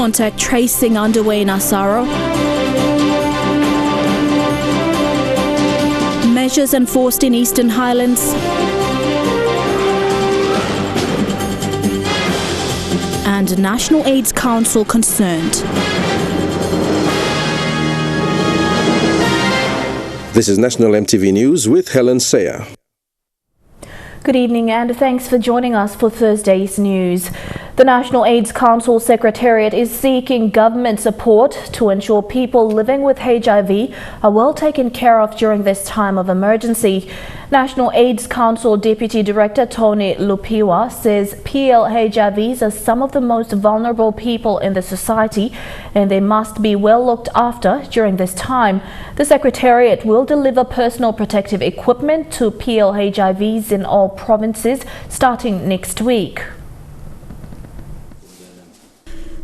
contact tracing underway in Asaro. Measures enforced in Eastern Highlands. And National AIDS Council concerned. This is National EMTV News with Helen Sayer. Good evening and thanks for joining us for Thursday's news. The National AIDS Council Secretariat is seeking government support to ensure people living with HIV are well taken care of during this time of emergency. National AIDS Council Deputy Director Tony Lupiwa says PL-HIVs are some of the most vulnerable people in the society and they must be well looked after during this time. The Secretariat will deliver personal protective equipment to PL-HIVs in all provinces starting next week.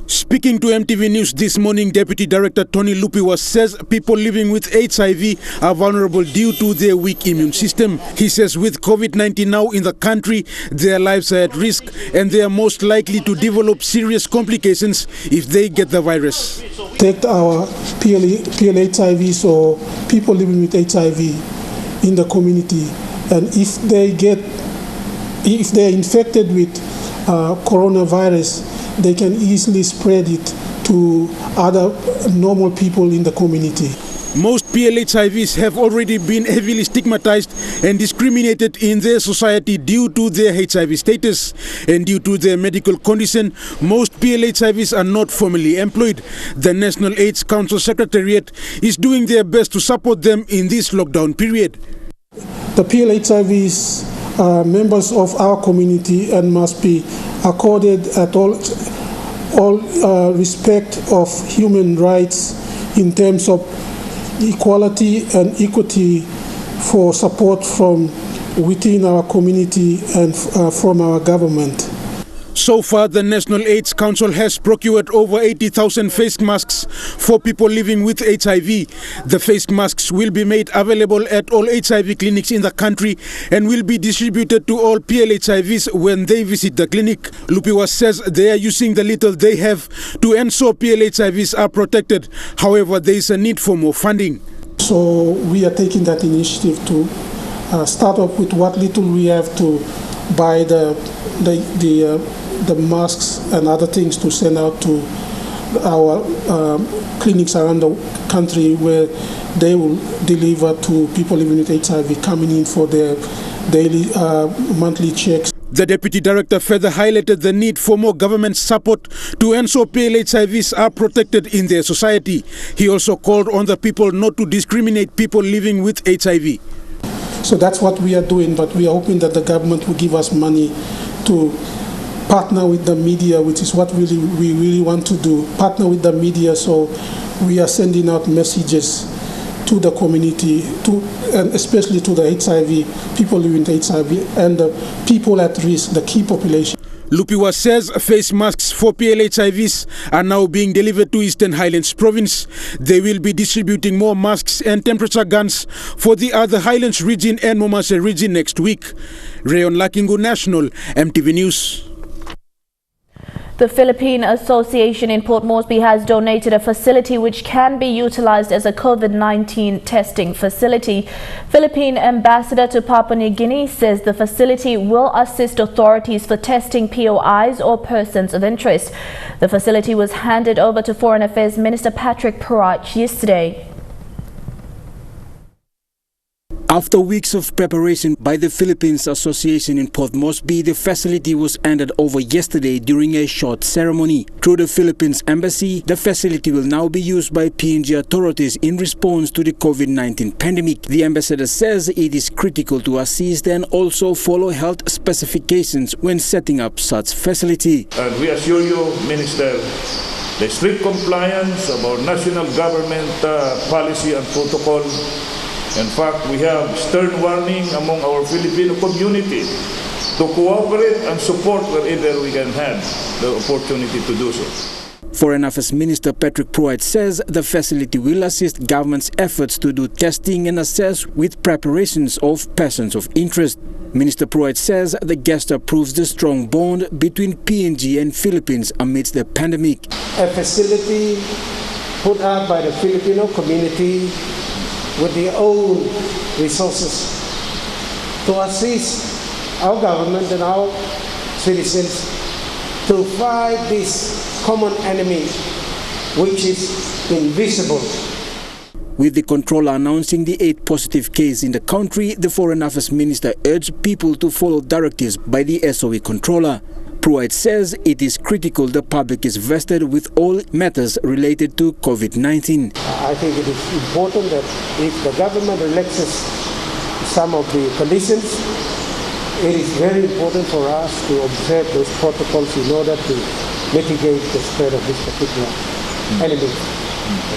Speaking to MTV News this morning, Deputy Director Tony Lupiwa says people living with HIV are vulnerable due to their weak immune system. He says with COVID-19 now in the country, their lives are at risk and they are most likely to develop serious complications if they get the virus. Take our PL-HIVs or people living with HIV in the community, and if they are infected with coronavirus, they can easily spread it to other normal people in the community. Most PL-HIVs have already been heavily stigmatized and discriminated in their society due to their HIV status. And due to their medical condition, most PL-HIVs are not formally employed. The National AIDS Council Secretariat is doing their best to support them in this lockdown period. The PL-HIVs are members of our community and must be accorded at all respect of human rights in terms of equality and equity for support from within our community and from our government. So far, the National AIDS Council has procured over 80,000 face masks for people living with HIV. The face masks will be made available at all HIV clinics in the country and will be distributed to all PL-HIVs when they visit the clinic. Lupiwa says they are using the little they have to ensure PL-HIVs are protected. However, there is a need for more funding. So we are taking that initiative to start off with what little we have to buy the masks and other things to send out to our clinics around the country where they will deliver to people living with HIV coming in for their daily monthly checks. The Deputy Director further highlighted the need for more government support to ensure PL-HIVs are protected in their society. He also called on the people not to discriminate people living with HIV. So that's what we are doing, but we are hoping that the government will give us money to partner with the media, which is what we really want to do. Partner with the media, so we are sending out messages to the community, and especially to the HIV, people living with HIV, and the people at risk, the key population. Lupiwa says face masks for PL-HIVs are now being delivered to Eastern Highlands province. They will be distributing more masks and temperature guns for the other Highlands region and Momase region next week. Rayon Lakingu, National EMTV News. The Philippine Association in Port Moresby has donated a facility which can be utilized as a COVID-19 testing facility. Philippine Ambassador to Papua New Guinea says the facility will assist authorities for testing POIs or persons of interest. The facility was handed over to Foreign Affairs Minister Patrick Parach yesterday. After weeks of preparation by the Philippine Association in Port Moresby, the facility was handed over yesterday during a short ceremony. Through the Philippines Embassy, the facility will now be used by PNG authorities in response to the COVID-19 pandemic. The ambassador says it is critical to assist and also follow health specifications when setting up such facility. And we assure you, Minister, the strict compliance of our national government policy and protocol. In fact, we have stern warning among our Filipino community to cooperate and support wherever we can have the opportunity to do so. Foreign Affairs Minister Patrick Pruitt says the facility will assist government's efforts to do testing and assess with preparations of persons of interest. Minister Pruitt says the gesture proves the strong bond between PNG and Philippines amidst the pandemic. A facility put up by the Filipino community with their own resources to assist our government and our citizens to fight this common enemy which is invisible. With the controller announcing the 8th positive case in the country, the Foreign Affairs Minister urged people to follow directives by the SOE controller. Pruitt says it is critical the public is vested with all matters related to COVID-19. I think it is important that if the government relaxes some of the conditions, it is very important for us to observe those protocols in order to mitigate the spread of this particular enemy,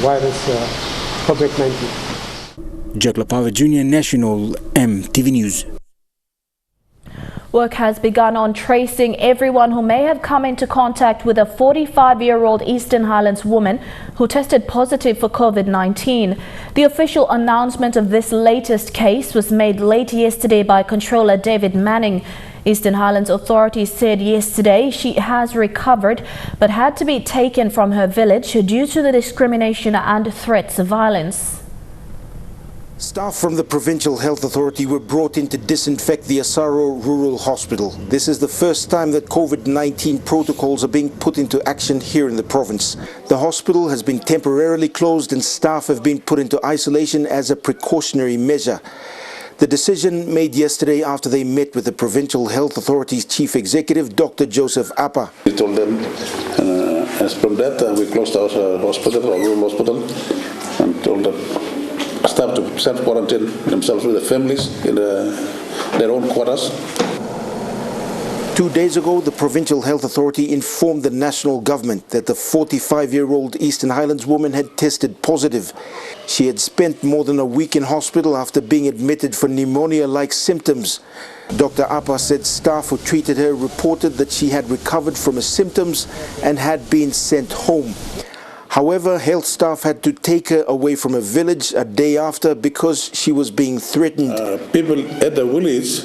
virus COVID-19. Jack LaPava Jr., National EMTV News. Work has begun on tracing everyone who may have come into contact with a 45-year-old Eastern Highlands woman who tested positive for COVID-19. The official announcement of this latest case was made late yesterday by Controller David Manning. Eastern Highlands authorities said yesterday she has recovered but had to be taken from her village due to the discrimination and threats of violence. Staff from the Provincial Health Authority were brought in to disinfect the Asaro Rural Hospital. This is the first time that COVID-19 protocols are being put into action here in the province. The hospital has been temporarily closed and staff have been put into isolation as a precautionary measure. The decision made yesterday after they met with the Provincial Health Authority's Chief Executive, Dr. Joseph Appa. We told them, as from that, we closed our hospital, our rural hospital, and told them staff to self-quarantine themselves with their families in their own quarters. 2 days ago, the Provincial Health Authority informed the national government that the 45-year-old Eastern Highlands woman had tested positive. She had spent more than a week in hospital after being admitted for pneumonia-like symptoms. Dr. Appa said staff who treated her reported that she had recovered from her symptoms and had been sent home. However, health staff had to take her away from her village a day after because she was being threatened. People at the village,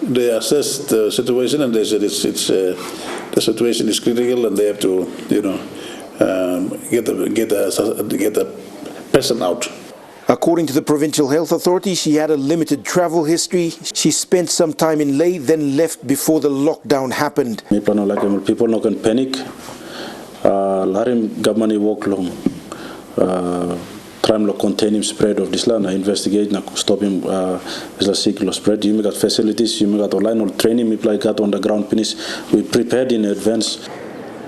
they assessed the situation and they said the situation is critical and they have to, get the person out. According to the Provincial Health Authority, she had a limited travel history. She spent some time in Leh, then left before the lockdown happened. People not can panic. Larim government work long. Try to contain him spread of this land. Investigate na stop him as a cycle spread. You got facilities, you got online or training. We got on the ground finish. We prepared in advance.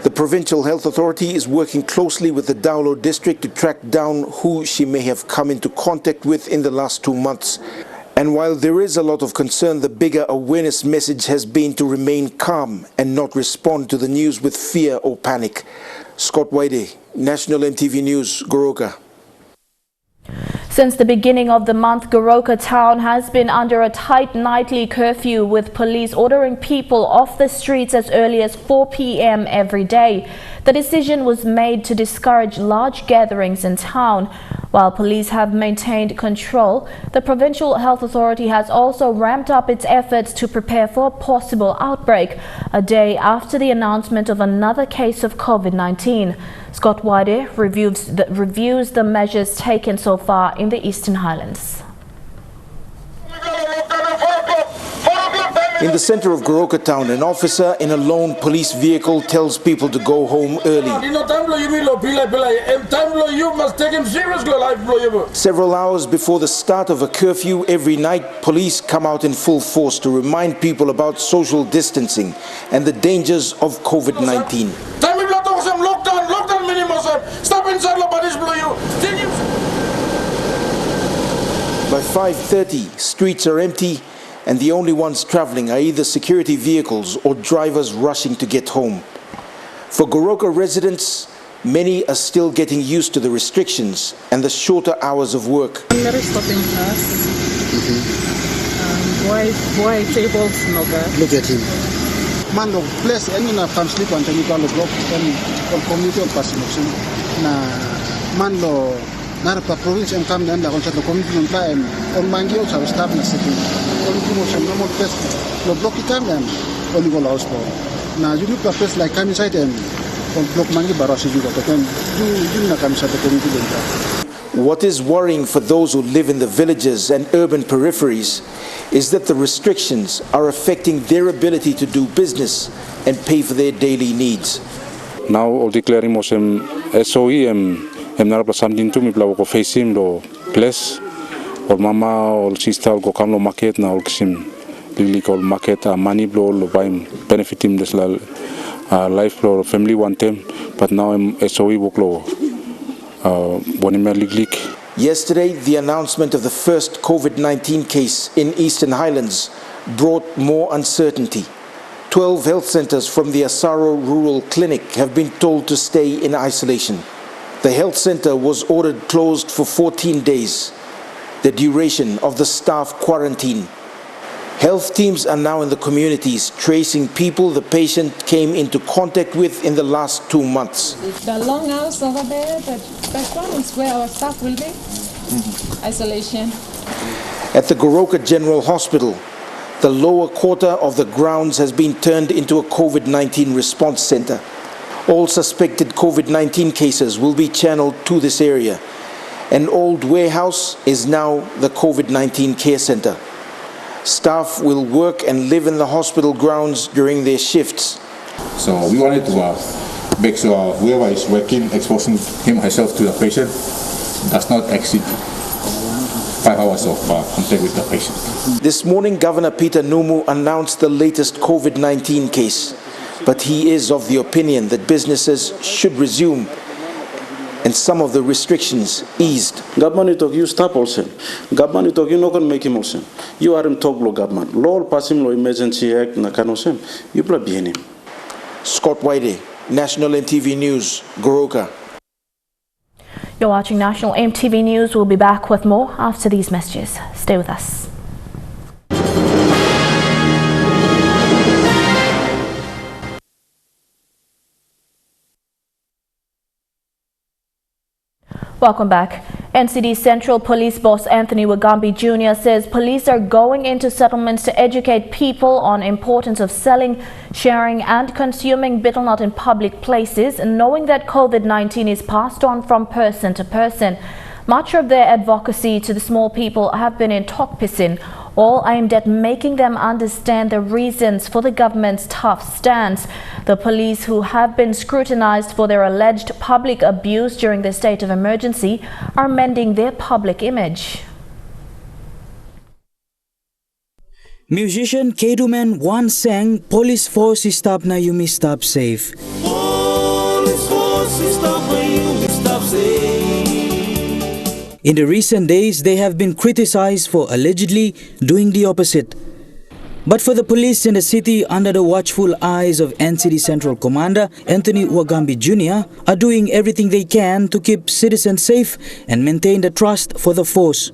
The Provincial Health Authority is working closely with the Daulo district to track down who she may have come into contact with in the last 2 months. And while there is a lot of concern, the bigger awareness message has been to remain calm and not respond to the news with fear or panic. Scott Waide, National EMTV News, Goroka. Since the beginning of the month, Goroka town has been under a tight nightly curfew, with police ordering people off the streets as early as 4 p.m. every day. The decision was made to discourage large gatherings in town. While police have maintained control, the Provincial Health Authority has also ramped up its efforts to prepare for a possible outbreak, a day after the announcement of another case of COVID-19. Scott Waide reviews the measures taken so far in the Eastern Highlands. In the center of Goroka town, an officer in a lone police vehicle tells people to go home early. Several hours before the start of a curfew every night, police come out in full force to remind people about social distancing and the dangers of COVID-19. By 5:30, streets are empty, and the only ones traveling are either security vehicles or drivers rushing to get home. For Goroka residents, many are still getting used to the restrictions and the shorter hours of work. Why tables no good? Look at him. man lo place any na kam sleep on tani lo block on community on pasimotion na man lo na pa province en kam na on chat community on pa on mangio sa staff na city on promotion no more place lo block kam on go house for na you look place like kam inside on block mangi barasi juga to kan you na kam inside the community don. What is worrying for those who live in the villages and urban peripheries is that the restrictions are affecting their ability to do business and pay for their daily needs. Now, all declaring mosem SOE nara something to me ko facing lo place or mama or sister go come lo market na or kisim lili ko market money blow lo buy benefit him this life lo family one time but now SOE work lo. Yesterday, the announcement of the first COVID-19 case in Eastern Highlands brought more uncertainty. 12 health centers from the Asaro Rural Clinic have been told to stay in isolation. The health center was ordered closed for 14 days, the duration of the staff quarantine. Health teams are now in the communities tracing people the patient came into contact with in the last 2 months. The long house over there, the background is where our staff will be. Isolation. At the Goroka General Hospital, the lower quarter of the grounds has been turned into a COVID-19 response center. All suspected COVID-19 cases will be channeled to this area. An old warehouse is now the COVID-19 care center. Staff will work and live in the hospital grounds during their shifts. So we wanted to make sure whoever is working, exposing him herself to the patient, does not exceed 5 hours of contact with the patient. This morning, Governor Peter Numu announced the latest COVID-19 case, but he is of the opinion that businesses should resume and some of the restrictions eased. Government talk you stop also. Government talk you not gonna make him also. You are in talk lo government. Law pass him lo emergency act na kanosem. You play behind him. Scott Whitey, National EMTV News, Goroka. You're watching National EMTV News. We'll be back with more after these messages. Stay with us. Welcome back. NCD Central Police Boss Anthony Wagambi Jr. says police are going into settlements to educate people on importance of selling, sharing and consuming betel nut in public places, knowing that COVID-19 is passed on from person to person. Much of their advocacy to the small people have been in Tokpisin, all aimed at making them understand the reasons for the government's tough stance. The police, who have been scrutinized for their alleged public abuse during the state of emergency, are mending their public image. Musician Keduman once sang, "Police force stop na you me stop safe." Police force stop na you me stop safe. In the recent days, they have been criticized for allegedly doing the opposite. But for the police in the city, under the watchful eyes of NCD Central Commander Anthony Wagambi Jr., are doing everything they can to keep citizens safe and maintain the trust for the force.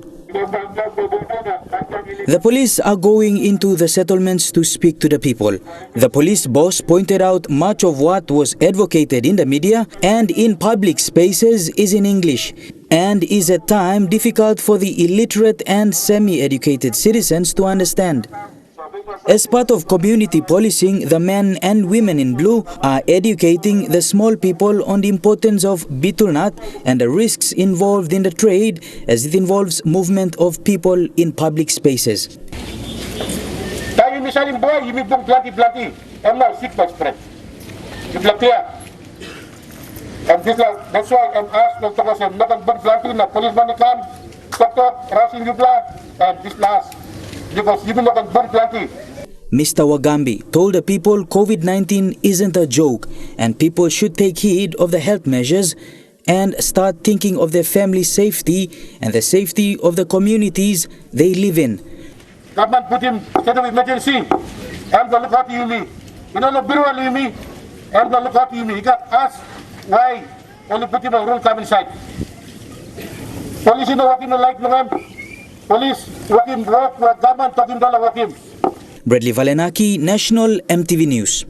The police are going into the settlements to speak to the people. The police boss pointed out much of what was advocated in the media and in public spaces is in English and is at times difficult for the illiterate and semi-educated citizens to understand. As part of community policing, the men and women in blue are educating the small people on the importance of betel nut and the risks involved in the trade as it involves movement of people in public spaces. Tayo misalin buhay, yung ibang plati-plati, and now sick by spread. Yung platia. And that's why I'm asked Dr. Kasem, nakagban plati na policeman ni Kam, Tok, Racing Yubla, and this last. Because you nakagban plati. Mr. Wagambi told the people COVID-19 isn't a joke and people should take heed of the health measures and start thinking of their family safety and the safety of the communities they live in. Government put him state of emergency. I'm going to look at you, me. You know, the bureau of me. I'm going to look at you, me. He got asked why only put him a rule come inside. Police, you know what him like, man. Police, what him work, what government talking about what him. Bradley Valenaki, National EMTV News.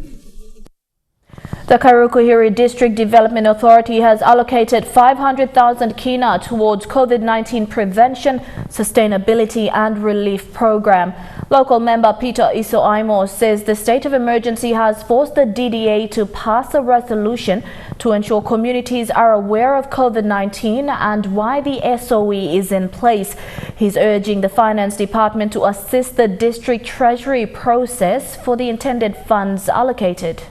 The Kakori District Development Authority has allocated 500,000 kina towards COVID-19 prevention, sustainability and relief program. Local member Peter Isoaimo says the state of emergency has forced the DDA to pass a resolution to ensure communities are aware of COVID-19 and why the SOE is in place. He's urging the Finance Department to assist the district treasury process for the intended funds allocated.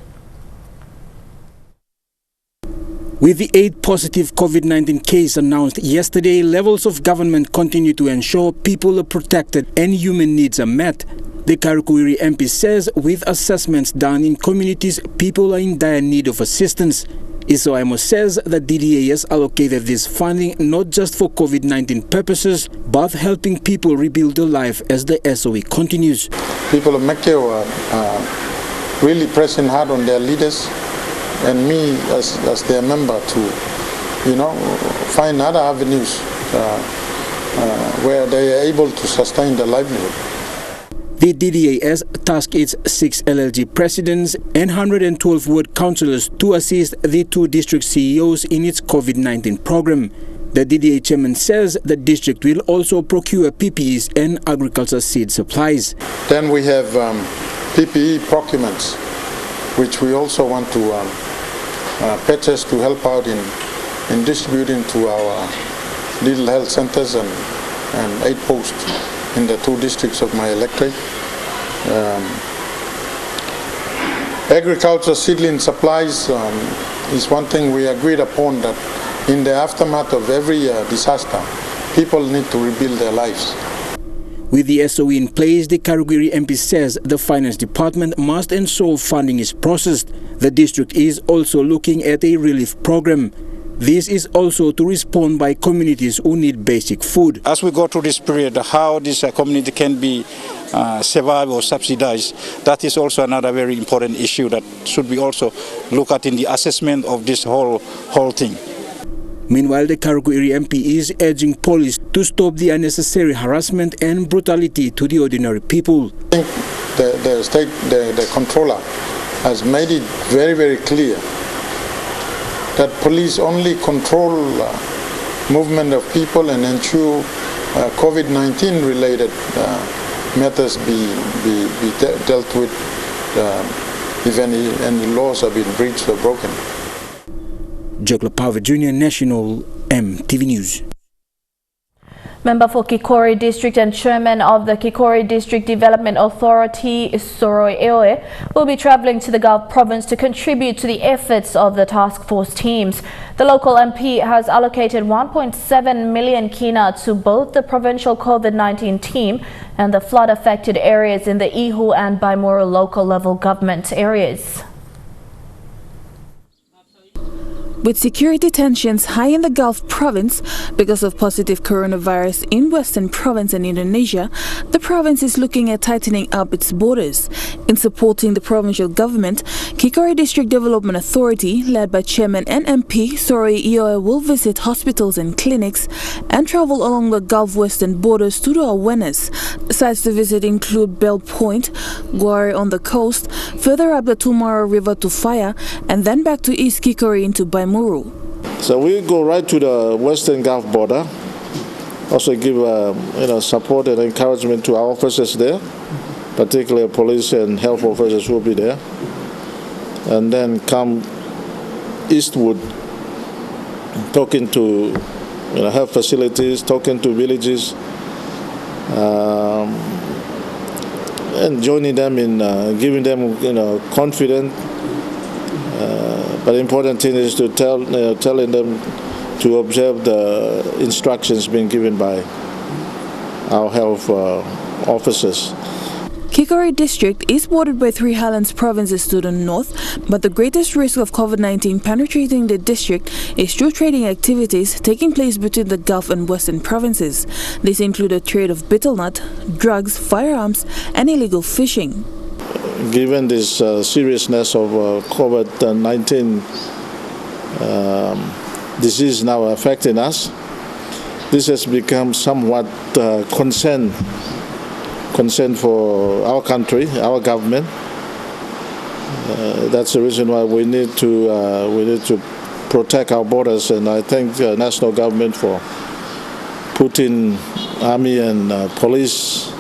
With the 8 positive COVID-19 cases announced yesterday, levels of government continue to ensure people are protected and human needs are met. The Kakori MP says with assessments done in communities, people are in dire need of assistance. Isoaimo says that DDA has allocated this funding not just for COVID-19 purposes, but helping people rebuild their life as the SOE continues. People of Mekeo are really pressing hard on their leaders and me as their member to, find other avenues where they are able to sustain their livelihood. The DDA has tasked its 6 LLG presidents and 112 ward councillors to assist the 2 district CEOs in its COVID-19 program. The DDA chairman says the district will also procure PPEs and agriculture seed supplies. Then we have PPE procurements, which we also want to purchase to help out in distributing to our little health centers and 8 posts in the 2 districts of my electorate. Agriculture seedling supplies is one thing we agreed upon, that in the aftermath of every disaster, people need to rebuild their lives. With the SOE in place, the Kakori MP says the Finance Department must ensure funding is processed. The district is also looking at a relief program. This is also to respond by communities who need basic food. As we go through this period, how this community can be survived or subsidized, that is also another very important issue that should be also looked at in the assessment of this whole thing. Meanwhile, the Kakori MP is urging police to stop the unnecessary harassment and brutality to the ordinary people. I think the controller has made it very, very clear that police only control movement of people and ensure COVID-19 related matters be dealt with if any laws have been breached or broken. Jokla Power Jr., National EMTV News. Member for Kakori District and Chairman of the Kakori District Development Authority, Asaro will be travelling to the Gulf Province to contribute to the efforts of the task force teams. The local MP has allocated 1.7 million kina to both the provincial COVID-19 team and the flood-affected areas in the Ihu and Baimoro local level government areas. With security tensions high in the Gulf Province because of positive coronavirus in Western Province and Indonesia, the province is looking at tightening up its borders. In supporting the provincial government, Kakori District Development Authority, led by Chairman and MP Soroi Ioe, will visit hospitals and clinics and travel along the Gulf Western borders to do awareness. Sites to visit include Bell Point, Guare on the coast, further up the Basura River to Fire, and then back to East Kakori into Baimoro. So we go right to the Western Gulf border. Also give support and encouragement to our officers there, particularly police and health officers who will be there. And then come eastward, talking to health facilities, talking to villages, and joining them in giving them confidence. But the important thing is to telling them to observe the instructions being given by our health officers. Kakori District is bordered by 3 Highlands provinces to the north, but the greatest risk of COVID-19 penetrating the district is through trading activities taking place between the Gulf and Western provinces. These include the trade of betel nut, drugs, firearms, and illegal fishing. Given this seriousness of COVID-19 disease now affecting us, this has become somewhat concern concern for our country, our government. That's the reason why we need to protect our borders, and I thank the national government for putting army and police.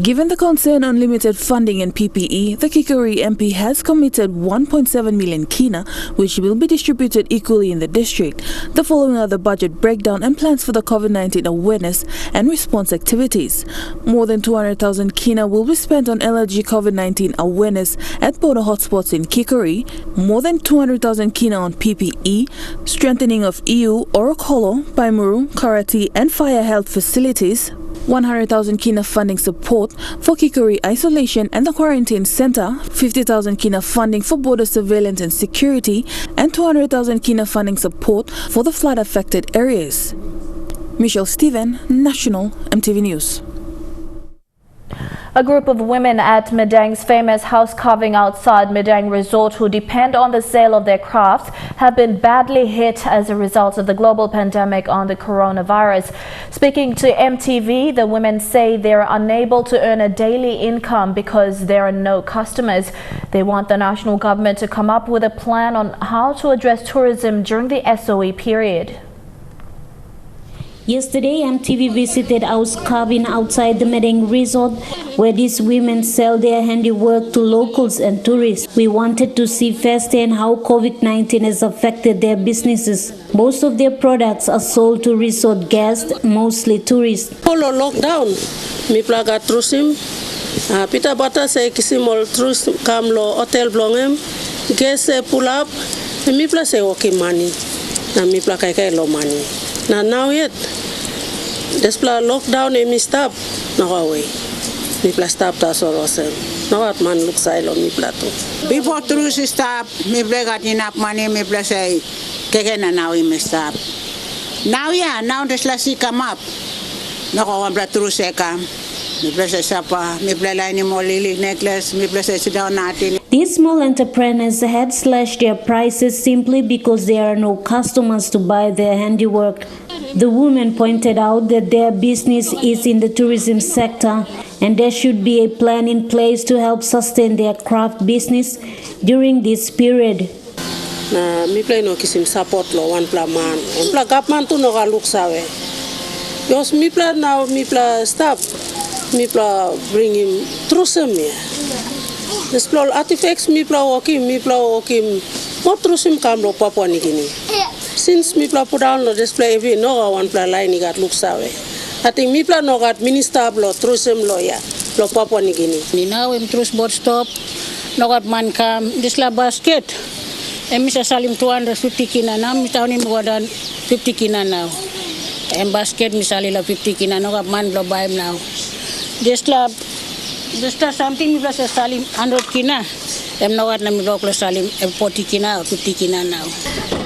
Given the concern on limited funding and PPE, the Kakori MP has committed 1.7 million kina, which will be distributed equally in the district. The following are the budget breakdown and plans for the COVID-19 awareness and response activities. More than 200,000 kina will be spent on LRG COVID-19 awareness at border hotspots in Kakori, more than 200,000 kina on PPE, strengthening of EU, Orokolo, Paimuru, Karate and fire health facilities, 100,000 kina funding support for Kakori isolation and the quarantine center, 50,000 kina funding for border surveillance and security, and 200,000 kina funding support for the flood-affected areas. Michelle Stephen, National EMTV News. A group of women at Madang's famous house carving outside Madang Resort who depend on the sale of their crafts have been badly hit as a result of the global pandemic on the coronavirus. Speaking to EMTV, the women say they are unable to earn a daily income because there are no customers. They want the national government to come up with a plan on how to address tourism during the SOE period. Yesterday, EMTV visited house carving outside the Madang Resort, where these women sell their handiwork to locals and tourists. We wanted to see firsthand how COVID-19 has affected their businesses. Most of their products are sold to resort guests, mostly tourists. Polo lockdown, mi plaga trusim, pita bata se kisimol trus kamlo hotel blongem, guests pull up, mi pla se woki money, na mi pla kai lo money. Na now yet, despla lockdown e mi stop, no away. Mi pla stop ta sorosem. No at man look silo mi plato. Before truce stop, mi pla got enough money, mi pla say, keke na now e mi stop. Now yeah, now desla si come up. No ko wan pla truce come. Mi pla say sapa, mi pla line mo lily necklace, mi pla say sit down natin. These small entrepreneurs had slashed their prices simply because there are no customers to buy their handiwork. The women pointed out that their business is in the tourism sector and there should be a plan in place to help sustain their craft business during this period. Na mi play no kisim support lo one pla man. En pla government tu no ga look sawe. Yos mi pla now mi pla stop. Mi pla bring him tourism here. Explore artifacts mi pla walking mo tourism kam lo Papua New Guinea. Since mi pla put down no display every no one pla line got look sawe. I think mi pla no got minister lo tourism lawyer lo Papua New Guinea. Ni now em trus board stop no got man kam disla basket. Em misa salim 250 kina now mi tauni mo dan 50 kina now. Em basket misali la 50 kina no got man lo buy now. Disla something mi pla salim 100 kina. Em no got na mi lo salim 40 kina or 50 kina now.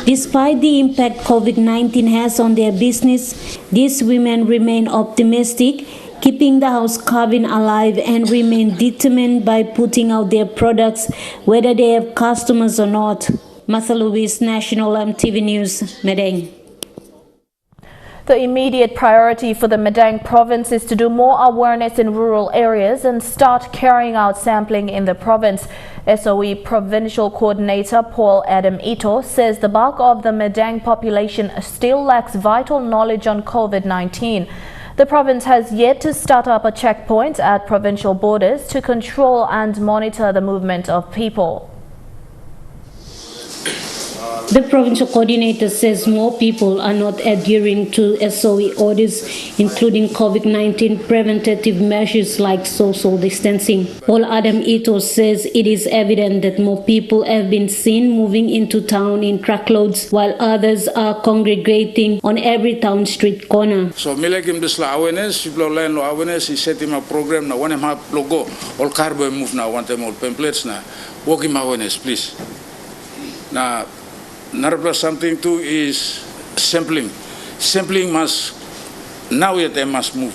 Despite the impact COVID-19 has on their business, these women remain optimistic, keeping the house carving alive and remain determined by putting out their products, whether they have customers or not. Martha Lewis, National EMTV News, Madang. The immediate priority for the Madang province is to do more awareness in rural areas and start carrying out sampling in the province. SOE Provincial Coordinator Paul Adam Ito says the bulk of the Madang population still lacks vital knowledge on COVID-19. The province has yet to start up a checkpoint at provincial borders to control and monitor the movement of people. The provincial coordinator says more people are not adhering to SOE orders, including COVID-19 preventative measures like social distancing. Paul Adam Ito says it is evident that more people have been seen moving into town in truckloads, while others are congregating on every town street corner. So, milekim disla awareness, people learn awareness, he set him a program na one him logo, all carbo move now, one time all pamphlets na, walk him awareness, please. Now, another something too is sampling. Sampling must, now yet they must move.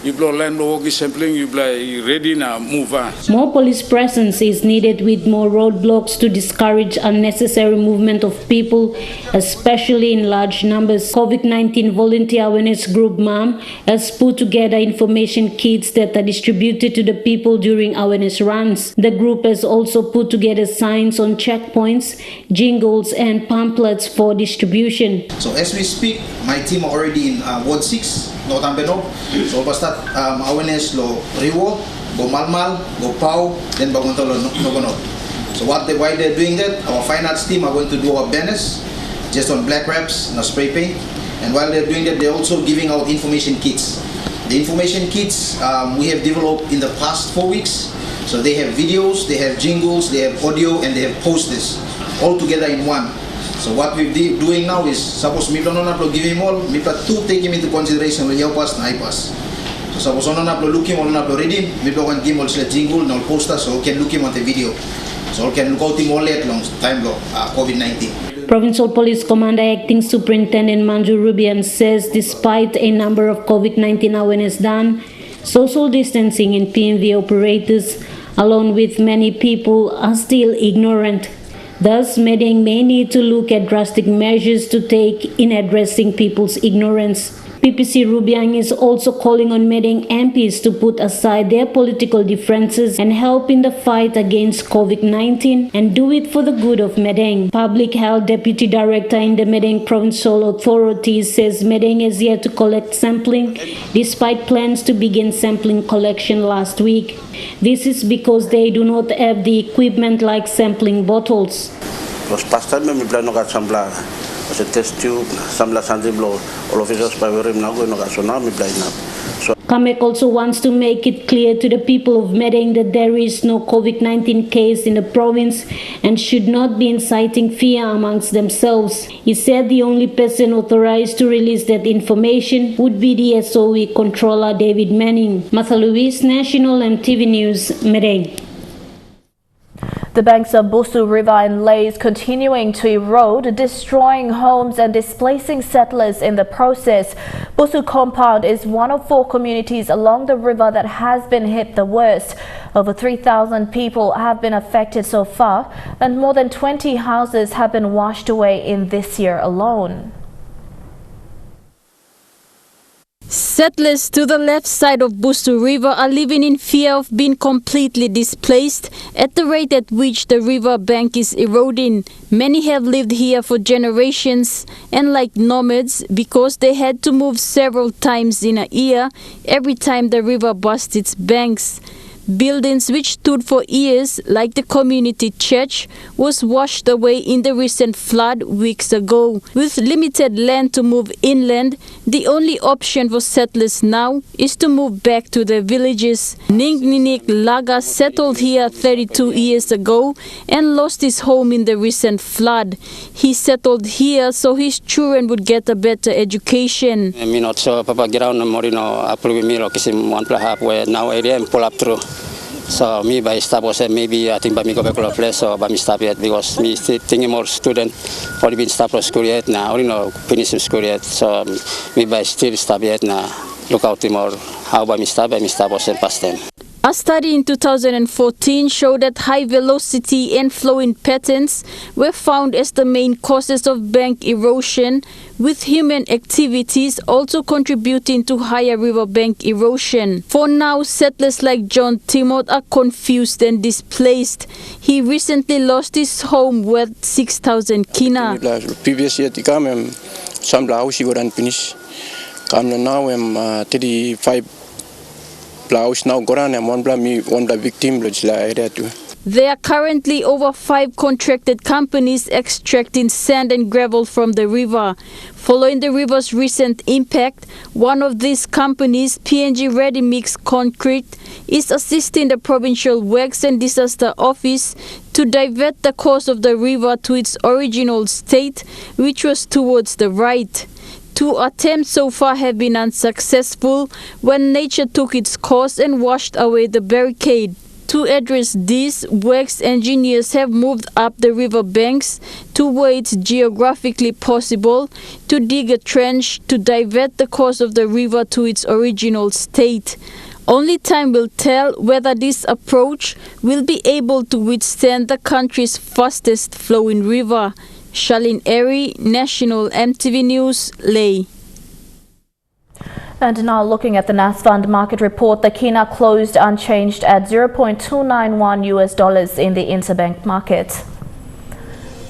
you blow land walkie sampling, you play ready now, move on. More police presence is needed with more roadblocks to discourage unnecessary movement of people, especially in large numbers. COVID-19 volunteer awareness group MAM has put together information kits that are distributed to the people during awareness runs. The group has also put together signs on checkpoints, jingles and pamphlets for distribution. So as we speak, my team are already in Ward 6, North Ambeno. So we'll start awareness lo Riwo, go Malmal, go Pau, then Bagontolo Nogono. So why they're doing that, our fine arts team are going to do our banners, just on black wraps, no spray paint. And while they're doing that, they're also giving out information kits. The information kits we have developed in the past 4 weeks. So they have videos, they have jingles, they have audio, and they have posters, all together in one. So what we're doing now is, suppose we don't give him all, we to take him into consideration when you pass and I pass. So suppose on look him on read him, we don't give him also a jingle, no poster, so we can look him on the video. So we can look out him all at long time COVID-19. Provincial Police Commander Acting Superintendent Manju Rubian says despite a number of COVID-19 awareness done, social distancing and PMV operators, along with many people, are still ignorant. Thus, Medeng may need to look at drastic measures to take in addressing people's ignorance. PPC Rubiang is also calling on Medeng MPs to put aside their political differences and help in the fight against COVID-19 and do it for the good of Medeng. Public Health Deputy Director in the Medeng Provincial Authority says Medeng is yet to collect sampling despite plans to begin sampling collection last week. This is because they do not have the equipment like sampling bottles. Kamek also wants to make it clear to the people of Medeng that there is no COVID-19 case in the province and should not be inciting fear amongst themselves. He said the only person authorized to release that information would be the SOE controller David Manning. Martha Luis, National EMTV News, Medeng. The banks of Basura River and Lays continuing to erode, destroying homes and displacing settlers in the process. Busu Compound is one of 4 communities along the river that has been hit the worst. Over 3,000 people have been affected so far, and more than 20 houses have been washed away in this year alone. Settlers to the left side of Basura River are living in fear of being completely displaced at the rate at which the river bank is eroding. Many have lived here for generations and like nomads because they had to move several times in a year every time the river burst its banks. Buildings which stood for years, like the community church, was washed away in the recent flood weeks ago. With limited land to move inland, the only option for settlers now is to move back to their villages. Ningninik Laga settled here 32 years ago and lost his home in the recent flood. He settled here so his children would get a better education. So me by stop was maybe I think by me go back to the place or by me stop yet because me still thinking more student already been stop for school yet now already no finish school yet so me by still stop yet now look out more how by me stop was past them. A study in 2014 showed that high velocity and flowing patterns were found as the main causes of bank erosion, with human activities also contributing to higher riverbank erosion. For now, settlers like John Timot are confused and displaced. He recently lost his home worth 6,000 kina. Previous year, some house you got finished. Now I'm 35. Now one victim There are currently over 5 contracted companies extracting sand and gravel from the river. Following the river's recent impact, one of these companies, PNG Ready Mix Concrete, is assisting the Provincial Works and Disaster Office to divert the course of the river to its original state, which was towards the right. 2 attempts so far have been unsuccessful when nature took its course and washed away the barricade. To address this, works engineers have moved up the river banks to where it's geographically possible to dig a trench to divert the course of the river to its original state. Only time will tell whether this approach will be able to withstand the country's fastest flowing river. Charlene Airy, National EMTV News, Leh. And now looking at the NASFund market report, the Kina closed unchanged at $0.291 in the interbank market.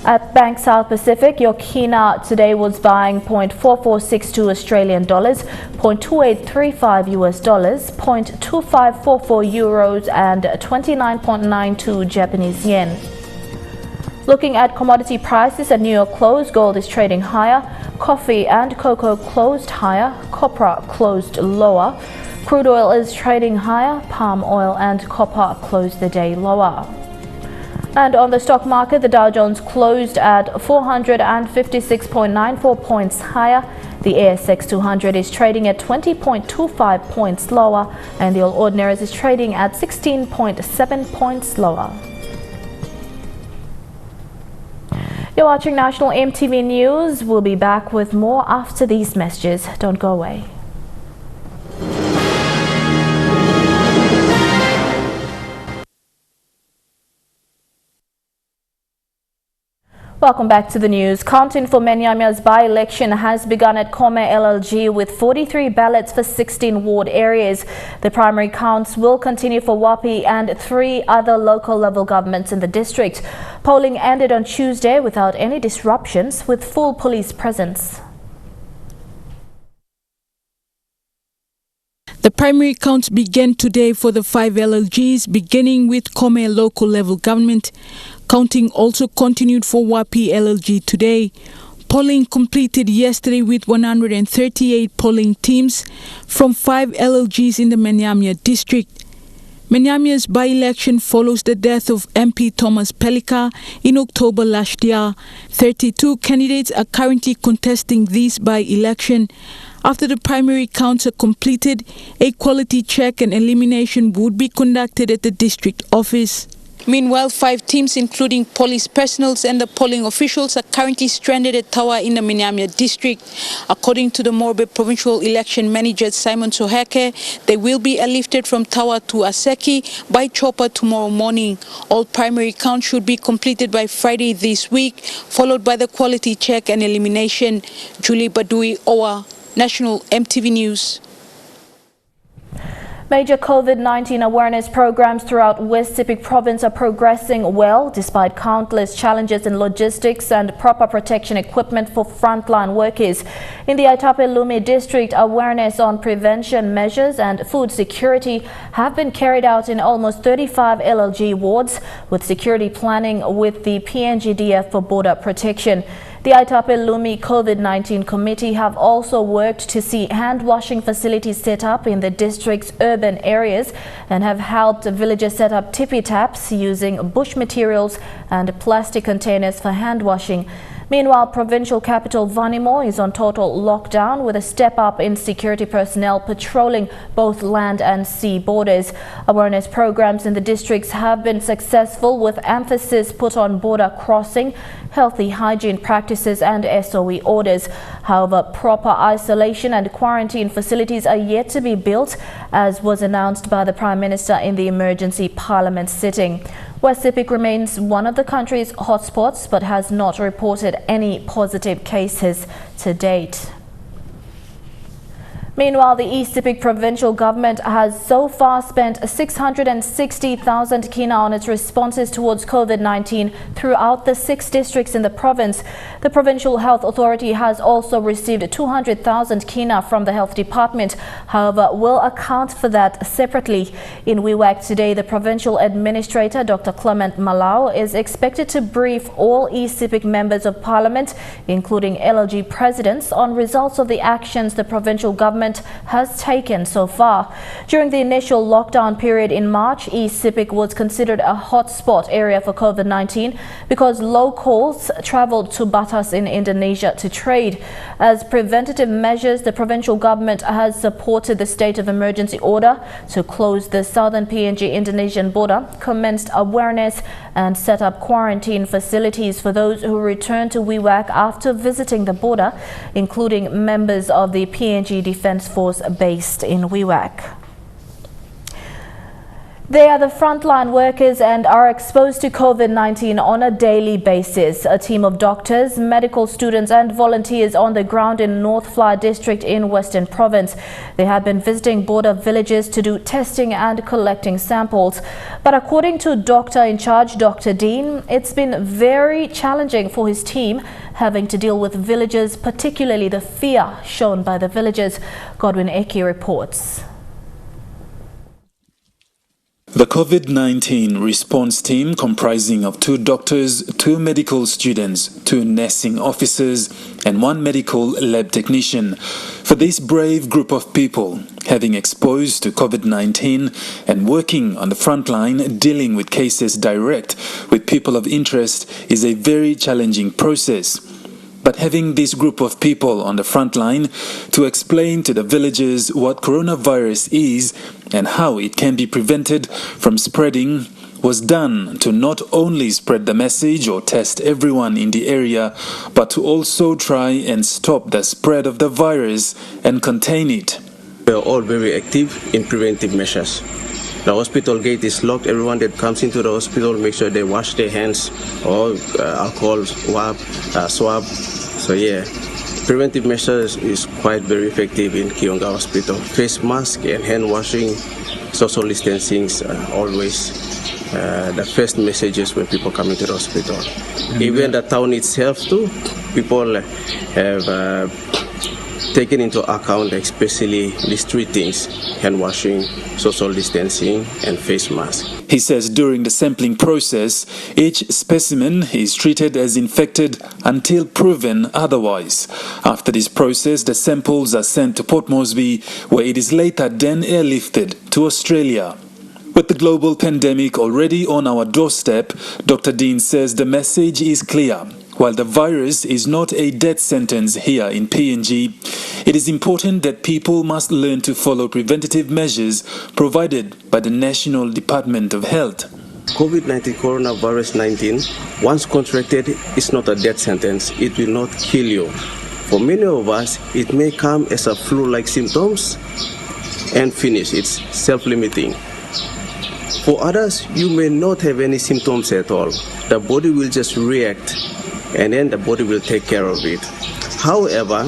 At Bank South Pacific, your Kina today was buying $0.4462 Australian dollars, $0.2835 US dollars, $0.2544 euros and 29.92 Japanese yen. Looking at commodity prices at New York close, gold is trading higher, coffee and cocoa closed higher, copra closed lower, crude oil is trading higher, palm oil and copper closed the day lower. And on the stock market, the Dow Jones closed at 456.94 points higher, the ASX 200 is trading at 20.25 points lower, and the All Ordinaries is trading at 16.7 points lower. You're watching National EMTV News. We'll be back with more after these messages. Don't go away. Welcome back to the news. Counting for Menyamya's by-election has begun at Kome LLG with 43 ballots for 16 ward areas. The primary counts will continue for Wapi and 3 other local level governments in the district. Polling ended on Tuesday without any disruptions, with full police presence. The primary counts began today for the 5 LLGs, beginning with Kome local level government. Counting also continued for Wapi LLG today. Polling completed yesterday with 138 polling teams from 5 LLGs in the Menyamya district. Menyamya's by-election follows the death of MP Thomas Pelika in October last year. 32 candidates are currently contesting this by-election. After the primary counts are completed, a quality check and elimination would be conducted at the district office. Meanwhile, 5 teams, including police personnel and the polling officials, are currently stranded at Tawa in the Menyamya district. According to the Morbe Provincial Election Manager Simon Soheke, they will be airlifted from Tawa to Aseki by chopper tomorrow morning. All primary counts should be completed by Friday this week, followed by the quality check and elimination. Julie Badui, Owa, National EMTV News. Major COVID-19 awareness programs throughout West Sepik province are progressing well despite countless challenges in logistics and proper protection equipment for frontline workers. In the Aitape Lumi district, awareness on prevention measures and food security have been carried out in almost 35 LLG wards, with security planning with the PNGDF for border protection. The Aitape Lumi COVID-19 committee have also worked to see hand-washing facilities set up in the district's urban areas and have helped villagers set up tippy taps using bush materials and plastic containers for hand-washing. Meanwhile, provincial capital Vanimo is on total lockdown with a step up in security personnel patrolling both land and sea borders. Awareness programs in the districts have been successful with emphasis put on border crossing, healthy hygiene practices and SOE orders. However, proper isolation and quarantine facilities are yet to be built, as was announced by the Prime Minister in the emergency parliament sitting. West Sepik remains one of the country's hotspots but has not reported any positive cases to date. Meanwhile, the East Sepik provincial government has so far spent 660,000 kina on its responses towards COVID-19 throughout the 6 districts in the province. The Provincial Health Authority has also received 200,000 kina from the Health Department, however, will account for that separately. In Wewak today, the Provincial Administrator, Dr. Clement Malau, is expected to brief all East Sepik members of Parliament, including LLG presidents, on results of the actions the provincial government government has taken so far. During the initial lockdown period in March, East Sepik was considered a hotspot area for COVID-19 because locals travelled to Batas in Indonesia to trade. As preventative measures, the provincial government has supported the state of emergency order to close the southern PNG Indonesian border, commenced awareness and set up quarantine facilities for those who return to Wewak after visiting the border, including members of the PNG Defence Force based in Wewak. They are the frontline workers and are exposed to COVID-19 on a daily basis. A team of doctors, medical students and volunteers on the ground in North Fly district in Western Province. They have been visiting border villages to do testing and collecting samples. But according to doctor in charge, Dr. Dean, it's been very challenging for his team, having to deal with villagers, particularly the fear shown by the villagers. Godwin Eki reports. The COVID-19 response team, comprising of 2 doctors, 2 medical students, 2 nursing officers and 1 medical lab technician. For this brave group of people, having exposed to COVID-19 and working on the front line dealing with cases direct with people of interest is a very challenging process. But having this group of people on the front line to explain to the villagers what coronavirus is and how it can be prevented from spreading was done to not only spread the message or test everyone in the area, but to also try and stop the spread of the virus and contain it. We are all very active in preventive measures. The hospital gate is locked. Everyone that comes into the hospital, make sure they wash their hands or alcohol swab. So yeah, preventive measures is quite very effective in Kionga Hospital. Face mask and hand washing, social distancing, always the first messages when people come into the hospital. Even the town itself too, people have taken into account, especially these 3 things: hand washing, social distancing and face mask. He says during the sampling process, each specimen is treated as infected until proven otherwise. After this process, the samples are sent to Port Moresby, where it is later then airlifted to Australia. With the global pandemic already on our doorstep, Dr. Dean says the message is clear. While the virus is not a death sentence here in PNG, it is important that people must learn to follow preventative measures provided by the National Department of Health. COVID-19, coronavirus 19, once contracted, is not a death sentence. It will not kill you. For many of us, it may come as a flu-like symptoms and finish. It's self-limiting. For others, you may not have any symptoms at all. The body will just react, and then the body will take care of it. However,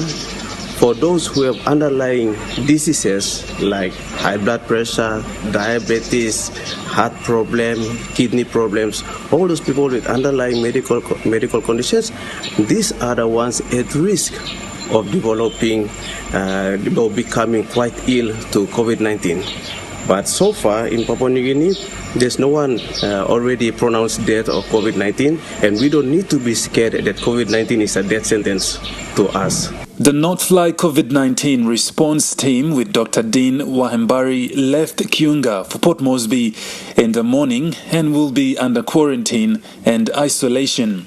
for those who have underlying diseases like high blood pressure, diabetes, heart problem, kidney problems, all those people with underlying medical conditions, these are the ones at risk of developing or becoming quite ill to COVID-19. But so far in Papua New Guinea, there's no one already pronounced death of COVID-19, and we don't need to be scared that COVID-19 is a death sentence to us. The North Fly COVID-19 response team with Dr. Dean Wahembari left Kiunga for Port Moresby in the morning and will be under quarantine and isolation.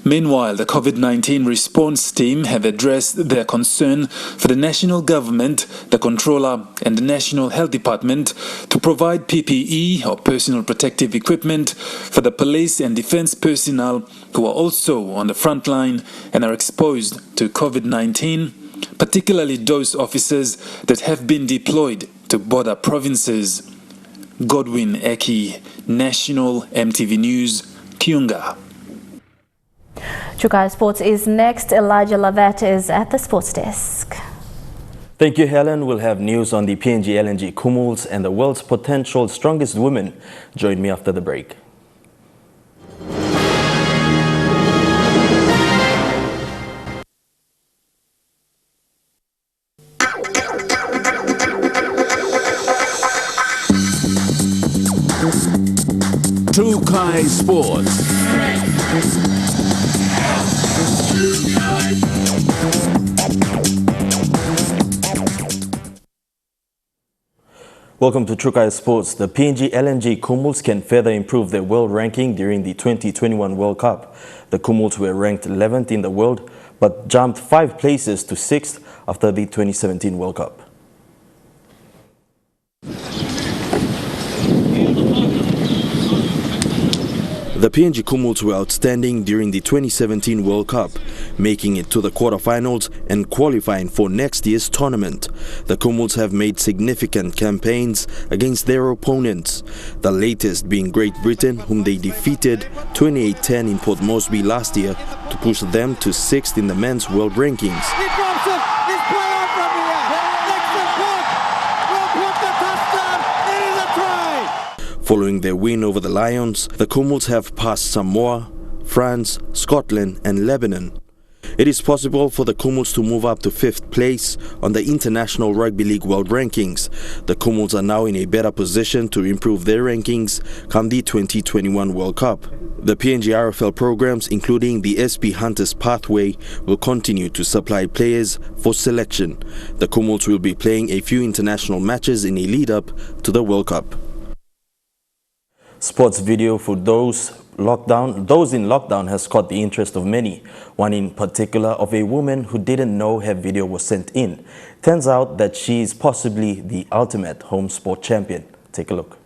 Meanwhile, the COVID-19 response team have addressed their concern for the national government, the controller and the National Health Department to provide PPE or personal protective equipment for the police and defense personnel who are also on the front line and are exposed to COVID-19, particularly those officers that have been deployed to border provinces. Godwin Eki, National EMTV News, Kiunga. Chukai Sports is next. Elijah Lavette is at the sports desk. Thank you, Helen. We'll have news on the PNG LNG Kumuls and the world's potential strongest women. Join me after the break. Chukai Sports. Welcome to Trukai Sports. The PNG LNG Kumuls can further improve their world ranking during the 2021 World Cup. The Kumuls were ranked 11th in the world, but jumped 5 places to 6th after the 2017 World Cup. The PNG Kumuls were outstanding during the 2017 World Cup, making it to the quarterfinals and qualifying for next year's tournament. The Kumuls have made significant campaigns against their opponents, the latest being Great Britain, whom they defeated 28-10 in Port Moresby last year to push them to 6th in the men's world rankings. Following their win over the Lions, the Kumuls have passed Samoa, France, Scotland and Lebanon. It is possible for the Kumuls to move up to 5th place on the International Rugby League World Rankings. The Kumuls are now in a better position to improve their rankings come the 2021 World Cup. The PNG RFL programs, including the SP Hunters Pathway, will continue to supply players for selection. The Kumuls will be playing a few international matches in a lead-up to the World Cup. Sports video for those in lockdown has caught the interest of many. One in particular of a woman who didn't know her video was sent in. Turns out that she is possibly the ultimate home sport champion. Take a look.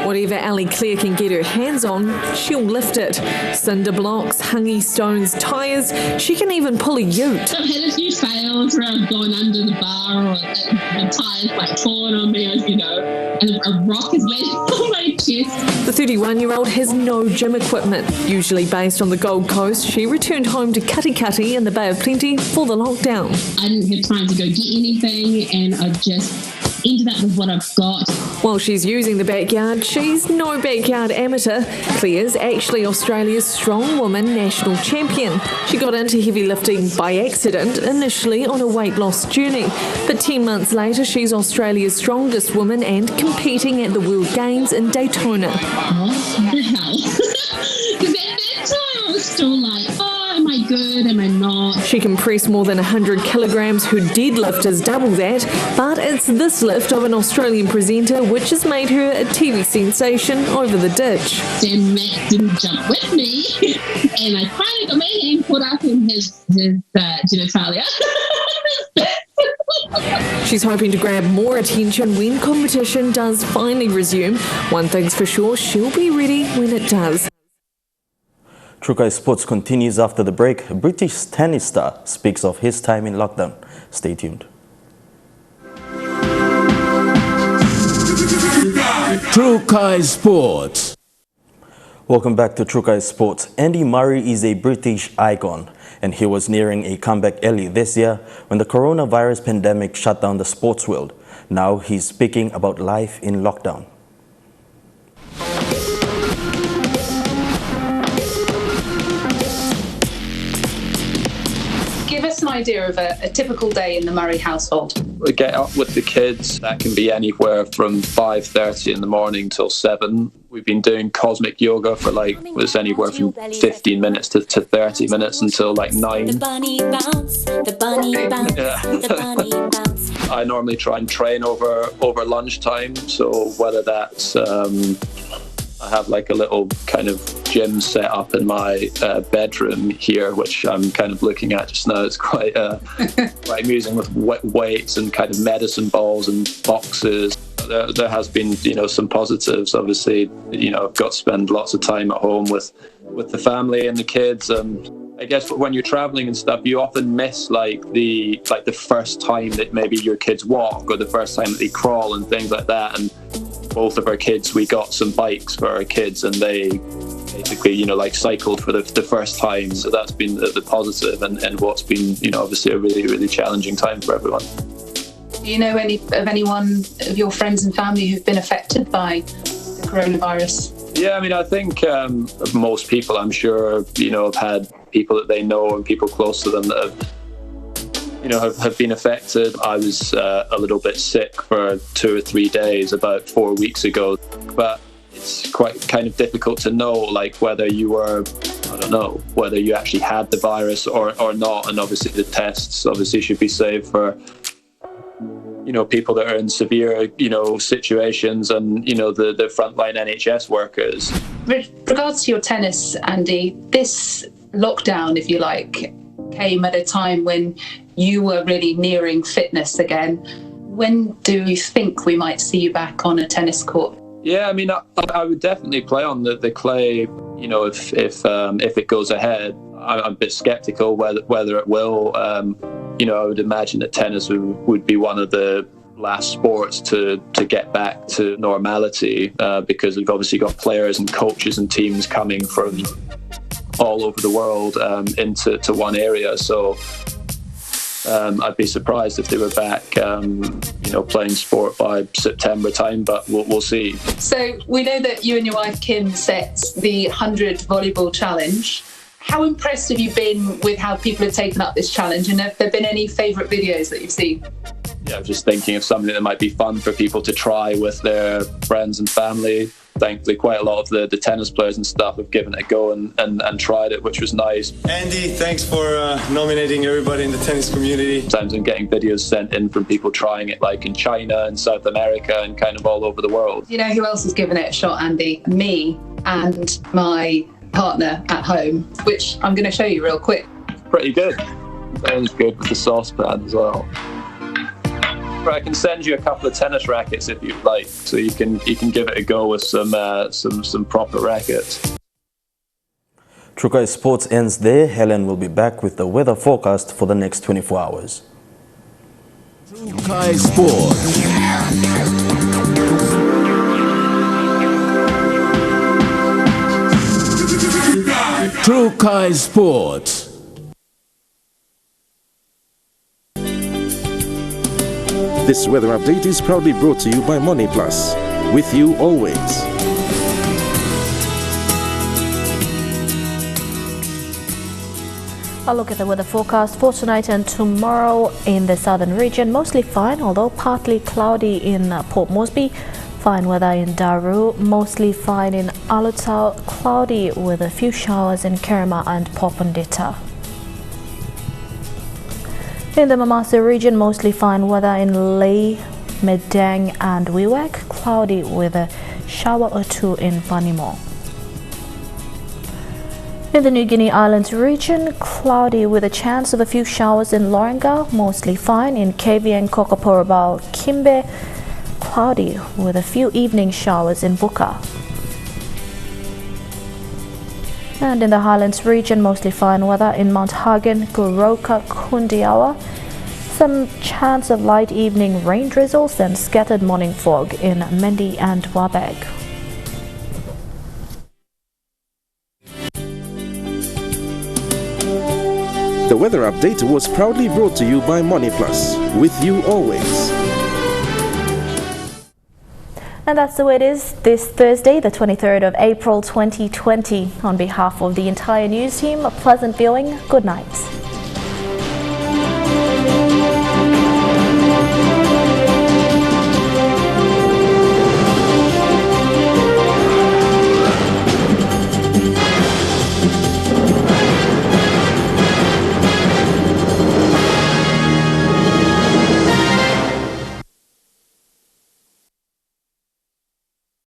Whatever Ali Clare can get her hands on, she'll lift it. Cinder blocks, hungy stones, tyres, she can even pull a ute. I've had a few fails where I've gone under the bar or the tyres like torn on me, as you know, and a rock has landed on my chest. The 31-year-old has no gym equipment. Usually based on the Gold Coast, she returned home to Katikati in the Bay of Plenty for the lockdown. I didn't have time to go get anything and I just ended up with what I've got. While she's using the backyard, she's no backyard amateur. Claire's actually Australia's strong woman national champion. She got into heavy lifting by accident, initially on a weight loss journey. But 10 months later, she's Australia's strongest woman and competing at the World Games in Daytona. What the hell? Because at that time I was still like, oh, am I good, am I not? She can press more than 100 kilograms. Her deadlift is double that. But it's this lift of an Australian presenter which has made her a TV sensation over the ditch. Sam Matt didn't jump with me, and I finally got my hand put up in his genitalia. She's hoping to grab more attention when competition does finally resume. One thing's for sure, she'll be ready when it does. Trukai Sports continues after the break. A British tennis star speaks of his time in lockdown. Stay tuned. Trukai Sports. Welcome back to Trukai Sports. Andy Murray is a British icon, and he was nearing a comeback early this year when the coronavirus pandemic shut down the sports world. Now he's speaking about life in lockdown. Give us an idea of a typical day in the Murray household. We get up with the kids. That can be anywhere from 5:30 in the morning till 7. We've been doing cosmic yoga for it's anywhere from 15 minutes to 30 minutes until 9. The bunny bounce, the bunny bounce, the bunny bounce. I normally try and train over lunchtime. So whether that's I have a little kind of gym set up in my bedroom here, which I'm kind of looking at just now. It's quite quite amusing with weights and kind of medicine balls and boxes. There has been, some positives. Obviously, I've got to spend lots of time at home with the family and the kids. I guess when you're traveling and stuff, you often miss the first time that maybe your kids walk or the first time that they crawl and things like that. And both of our kids, we got some bikes for our kids, and they basically, cycled for the first time. So that's been the positive, and what's been, obviously a really, really challenging time for everyone. Do you know anyone of your friends and family who've been affected by the coronavirus? Yeah, I think most people, I'm sure, have had people that they know and people close to them that have been affected. I was a little bit sick for 2 or 3 days about 4 weeks ago, but it's quite kind of difficult to know whether you were, whether you actually had the virus or not. And obviously the tests should be saved for people that are in severe, situations and, the frontline NHS workers. With regards to your tennis, Andy, this lockdown, if you like, came at a time when you were really nearing fitness again. When do you think we might see you back on a tennis court? Yeah, I mean, I would definitely play on the clay, if it goes ahead. I'm a bit sceptical whether it will. I would imagine that tennis would be one of the last sports to get back to normality because we've obviously got players and coaches and teams coming from all over the world into one area. So I'd be surprised if they were back, playing sport by September time, but we'll see. So we know that you and your wife Kim set the 100 volleyball challenge. How impressed have you been with how people have taken up this challenge, and have there been any favourite videos that you've seen? Yeah, just thinking of something that might be fun for people to try with their friends and family. Thankfully, quite a lot of the tennis players and stuff have given it a go and tried it, which was nice. Andy, thanks for nominating everybody in the tennis community. Sometimes I'm getting videos sent in from people trying it, like in China and South America and kind of all over the world. You know who else has given it a shot, Andy? Me and my partner at home, which I'm going to show you real quick. Pretty good. That was good with the saucepan as well. I can send you a couple of tennis rackets if you'd like, so you can give it a go with some proper rackets. Trukai Sports ends there. Helen will be back with the weather forecast for the next 24 hours. Trukai Sports. Trukai Sports. This weather update is proudly brought to you by Money Plus. With you always. A look at the weather forecast for tonight and tomorrow in the southern region. Mostly fine, although partly cloudy in Port Moresby. Fine weather in Daru. Mostly fine in Alutau. Cloudy with a few showers in Kerema and Popondetta. In the Mamasa region, mostly fine weather in Lae, Medang and Wewak. Cloudy with a shower or two in Vanimo. In the New Guinea Islands region, cloudy with a chance of a few showers in Loringa. Mostly fine in KVN, Kokaporabao, Kimbe. Cloudy with a few evening showers in Buka. And in the Highlands region, mostly fine weather in Mount Hagen, Goroka, Kundiawa. Some chance of light evening rain drizzles and scattered morning fog in Mendi and Wabag. The weather update was proudly brought to you by Money Plus. With you always. And that's the way it is this Thursday, the 23rd of April 2020. On behalf of the entire news team, a pleasant viewing. Good night.